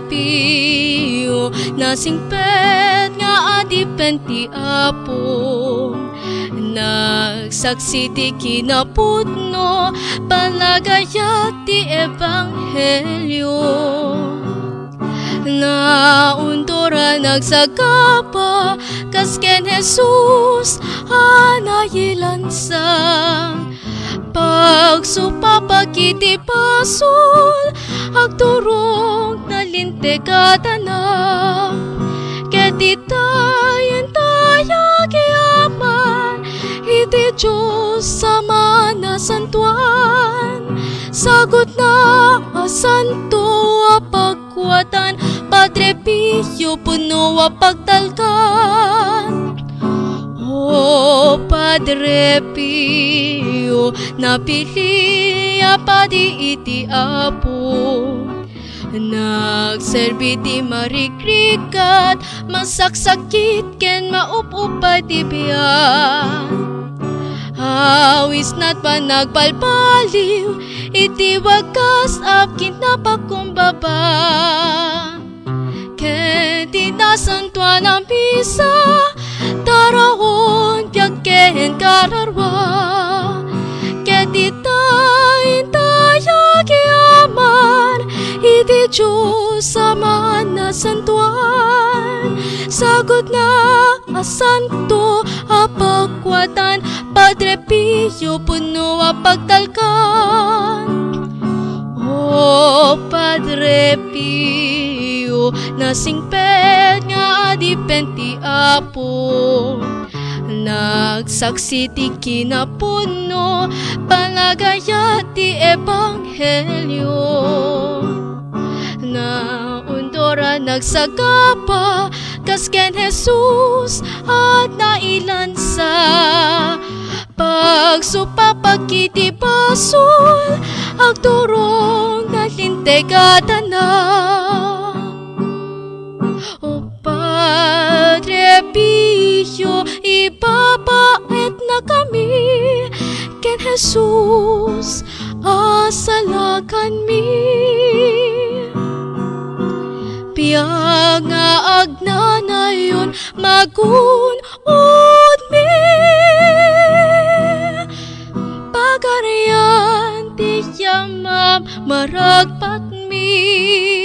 Padre Pio nasingpet nga adipen ti Apo, nagsaksi ti kinapudno palagayat ti ebanghelyo. Naundora nagsagapa kasken Jesus anayilansang, pagsupapakiti pasul agturong nalintegada na, ketitayin tayo kiaman iti Diyos sama na santuan, sagot na asanto a pagkuatan, Padre Pio puno a pagtalkan. O Padre Pio napili a padi iti Apo, nagserbi ti marikrikat masaksakit ken maupupay ti biyan. Awis na't pa nagbalbaliw iti wagas a kinapakumbaba, ken tinasantuan ang misa tarawon piagken kararwa, ket itayin tayo kiaman iti Diyos sama na santuan, sagot na asanto a pagkuatan, Padre Pio puno a pagtalkan. O Padre Pio nasingpet nga adipen ti Apo, nagsaksi ti kinapudno palagayat ti ebanghelyo. Naundora nagsagapa kasken Jesus at nailansa, pagsupapakiti pasul agturong nalintegada na. O Padre Pio ipapait na kami ken Jesus asalakan mi, biag nga agnanayon magunod mi, pagarian ti yamam maragpat mi.